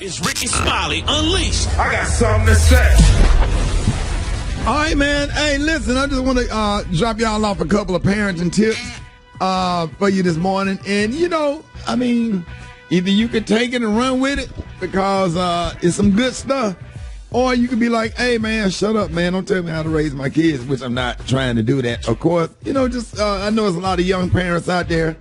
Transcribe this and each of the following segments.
It's Rickey Smiley Unleashed. I got something to say. All right, man. Hey, listen, I just want to drop y'all off a couple of parenting tips for you this morning. And, either you can take it and run with it because it's some good stuff, or you can be like, hey, man, shut up, man. Don't tell me how to raise my kids, which I'm not trying to do that. Of course, I know there's a lot of young parents out there,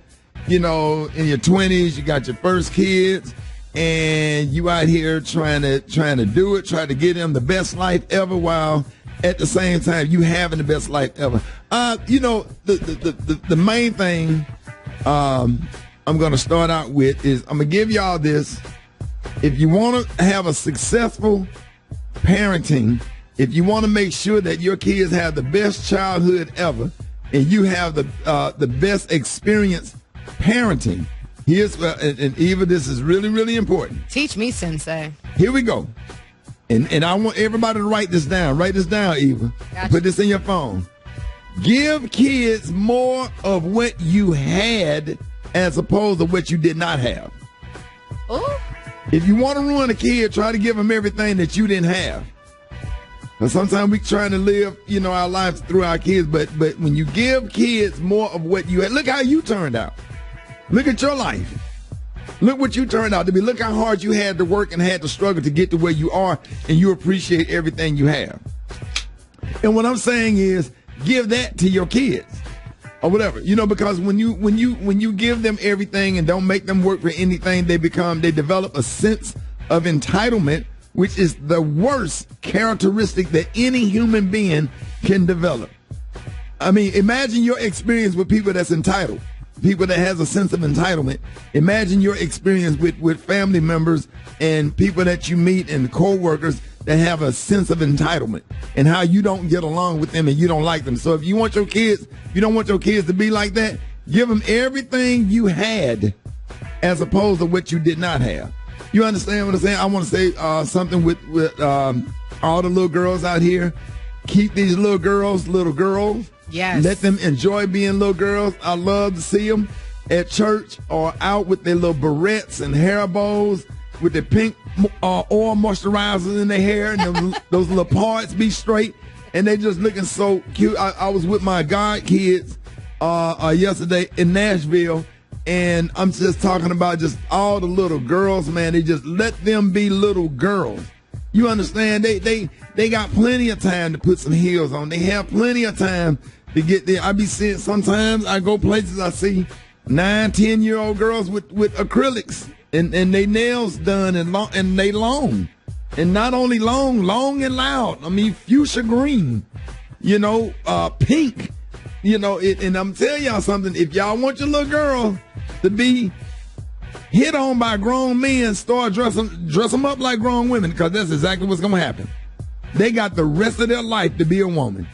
in your 20s, you got your first kids, and you out here trying to do it, try to get them the best life ever while at the same time you having the best life ever. The main thing I'm going to start out with is I'm going to give y'all this. If you want to have a successful parenting, if you want to make sure that your kids have the best childhood ever and you have the best experience parenting, here's and Eva, this is really, really important. Teach me, Sensei. Here we go. And I want everybody to write this down. Write this down, Eva. Gotcha. Put this in your phone. Give kids more of what you had as opposed to what you did not have. Ooh. If you want to ruin a kid, try to give them everything that you didn't have. And sometimes we trying to live, our lives through our kids, but when you give kids more of what you had, look how you turned out. Look at your life. Look what you turned out to be. Look how hard you had to work and had to struggle to get to where you are, and you appreciate everything you have. And what I'm saying is, give that to your kids, or whatever. Because when you give them everything and don't make them work for anything, they develop a sense of entitlement, which is the worst characteristic that any human being can develop. I mean, imagine your experience with people that's entitled. People that has a sense of entitlement. Imagine your experience with family members and people that you meet and co-workers that have a sense of entitlement and how you don't get along with them and you don't like them. So if you want your kids, you don't want your kids to be like that, give them everything you had as opposed to what you did not have. You understand what I'm saying? I want to say something with all the little girls out here. Keep these little girls. Yes. Let them enjoy being little girls. I love to see them at church or out with their little barrettes and hair bows with the pink oil moisturizers in their hair and those little parts be straight. And they just looking so cute. I was with my god kids yesterday in Nashville, and I'm just talking about just all the little girls, man. They just let them be little girls. You understand? They got plenty of time to put some heels on. They have plenty of time to get there. I be seeing, sometimes I go places, I see 9-10-year-old girls with acrylics and they nails done and they long. And not only long and loud. I mean, fuchsia green, pink, and I'm telling y'all something. If y'all want your little girl to be hit on by grown men, start dress them up like grown women, because that's exactly what's going to happen. They got the rest of their life to be a woman.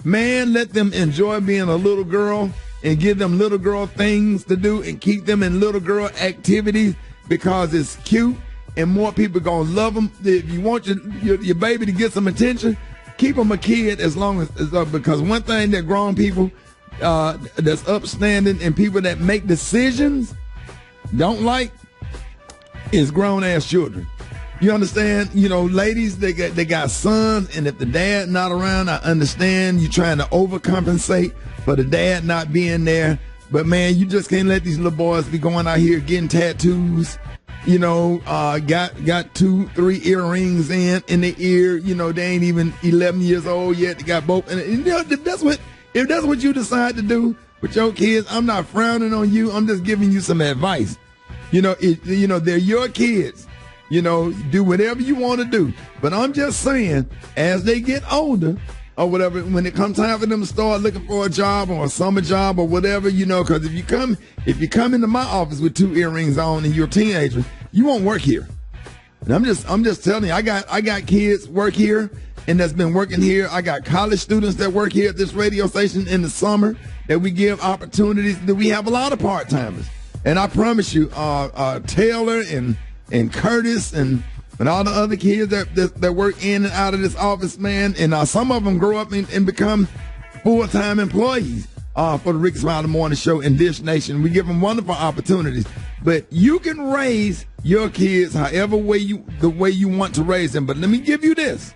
Man, let them enjoy being a little girl and give them little girl things to do and keep them in little girl activities because it's cute and more people going to love them. If you want your baby to get some attention, keep them a kid as long as because one thing that grown people that's upstanding and people that make decisions don't like is grown-ass children. You understand? Ladies, they got sons, and if the dad not around, I understand you trying to overcompensate for the dad not being there. But, man, you just can't let these little boys be going out here getting tattoos, got 2-3 earrings in the ear. They ain't even 11 years old yet. They got both. And if that's what you decide to do with your kids, I'm not frowning on you. I'm just giving you some advice. They're your kids. Do whatever you want to do. But I'm just saying, as they get older or whatever, when it comes time for them to start looking for a job or a summer job or whatever, because if you come into my office with 2 earrings on and you're a teenager, you won't work here. And I'm just telling you, I got kids work here and that's been working here. I got college students that work here at this radio station in the summer that we give opportunities. That we have a lot of part-timers. And I promise you, Taylor and Curtis and all the other kids that work in and out of this office, man, and some of them grow up and become full-time employees. for the Rickey Smiley Morning Show in Dish Nation. We give them wonderful opportunities. But you can raise your kids the way you want to raise them. But let me give you this.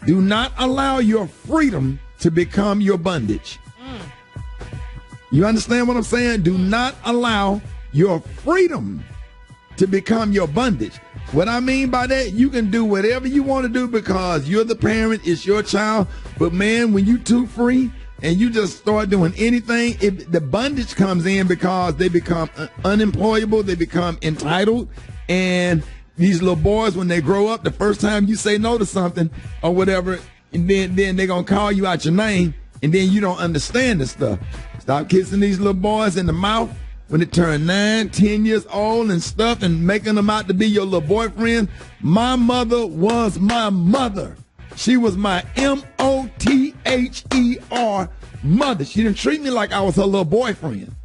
Do not allow your freedom to become your bondage. You understand what I'm saying? Do not allow your freedom to become your bondage. What I mean by that, you can do whatever you want to do because you're the parent, it's your child. But man, when you too free and you just start doing anything, the bondage comes in because they become unemployable, they become entitled. And these little boys, when they grow up, the first time you say no to something or whatever, and then they're going to call you out your name, and then you don't understand this stuff. Stop kissing these little boys in the mouth when they turn 9, 10 years old and stuff and making them out to be your little boyfriend. My mother was my mother. She was my MOTHER mother. She didn't treat me like I was her little boyfriend.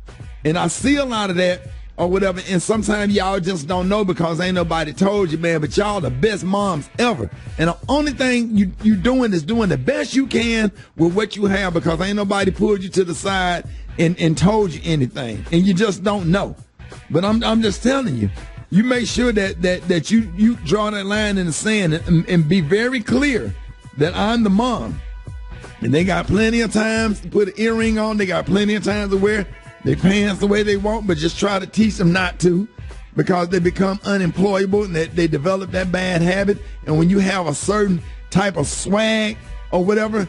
And I see a lot of that or whatever. And sometimes y'all just don't know because ain't nobody told you, man. But y'all the best moms ever. And the only thing you doing is doing the best you can with what you have because ain't nobody pulled you to the side and told you anything. And you just don't know. But I'm just telling you, you make sure that you draw that line in the sand and be very clear that I'm the mom. And they got plenty of times to put an earring on. They got plenty of times to wear their pants the way they want, but just try to teach them not to because they become unemployable and they develop that bad habit. And when you have a certain type of swag or whatever,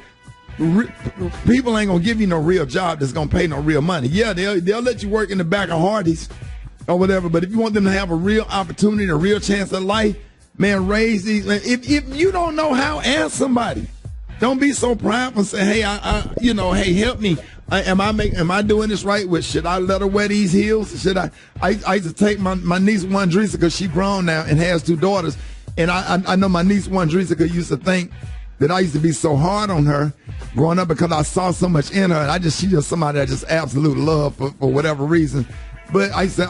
people ain't going to give you no real job that's going to pay no real money. Yeah, they'll let you work in the back of Hardee's or whatever, but if you want them to have a real opportunity, a real chance at life, man, raise these. If you don't know how, ask somebody. Don't be so prideful and say, hey, hey, help me. Am I doing this right? Should I let her wear these heels? Should I used to take my niece Wandrisa because she grown now and has 2 daughters. And I know my niece Wandrisa used to think that I used to be so hard on her growing up because I saw so much in her. And she's just somebody I just absolute love for whatever reason. But I said,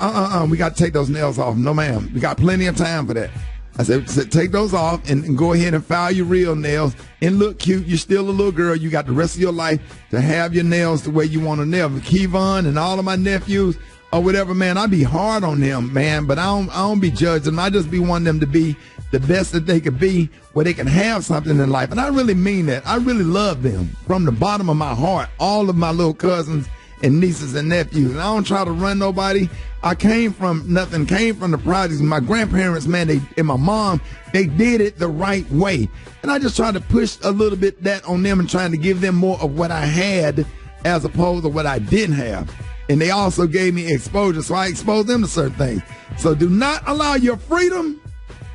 we got to take those nails off. No, ma'am. We got plenty of time for that. I said, take those off and go ahead and file your real nails and look cute. You're still a little girl. You got the rest of your life to have your nails the way you want to nail. Kevon and all of my nephews or whatever, man, I be hard on them, man, but I don't be judging them. I just be wanting them to be the best that they could be where they can have something in life. And I really mean that. I really love them from the bottom of my heart, all of my little cousins and nieces and nephews. And I don't try to run nobody. I came from nothing, came from the projects. My grandparents, man, and my mom, they did it the right way. And I just try to push a little bit that on them and trying to give them more of what I had as opposed to what I didn't have. And they also gave me exposure, so I exposed them to certain things. So do not allow your freedom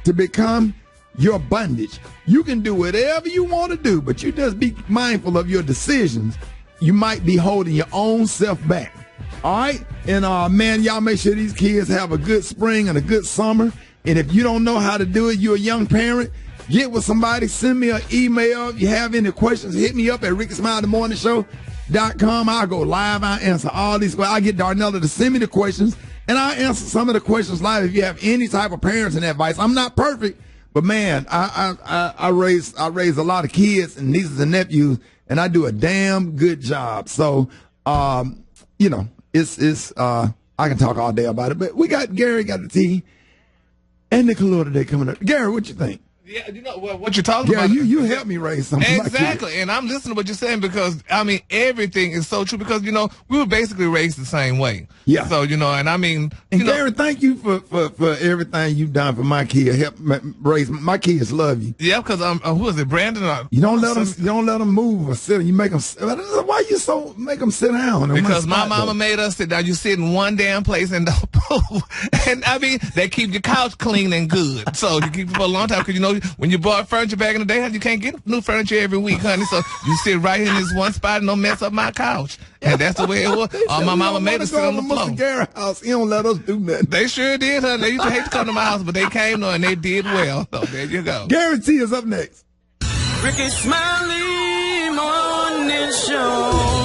to become your bondage. You can do whatever you want to do, but you just be mindful of your decisions. You might be holding your own self back. All right? And, man, y'all make sure these kids have a good spring and a good summer. And if you don't know how to do it, you're a young parent, get with somebody, send me an email. If you have any questions, hit me up at rickysmileythemorningshow.com. I'll go live. I'll answer all these questions. I'll get Darnella to send me the questions, and I'll answer some of the questions live if you have any type of parenting advice. I'm not perfect, but, man, I raise a lot of kids and nieces and nephews, and I do a damn good job. So, it's I can talk all day about it, but Gary got the tea and Nicola today coming up. Gary, what you think? Yeah, what you're talking about. You helped me raise something. Exactly, and I'm listening to what you're saying because, everything is so true because, we were basically raised the same way. Yeah. So, And Gary, thank you for everything you've done for my kid. Help raise my kids love you. Yeah, because who is it, Brandon? You don't let them move or sit. You make them. Why you so make them sit down? Because my mama made us sit down. You sit in one damn place and don't move. And they keep your couch clean and good. So you keep it for a long time because when you bought furniture back in the day, you can't get new furniture every week, honey. So you sit right in this one spot and don't mess up my couch. And that's the way it was. My mama made us sit on the floor. Mr. Garrett's house, he don't let us do nothing. They sure did, honey. They used to hate to come to my house, but they came and they did well. So there you go. Guarantee is up next. Rickey Smiley Morning Show.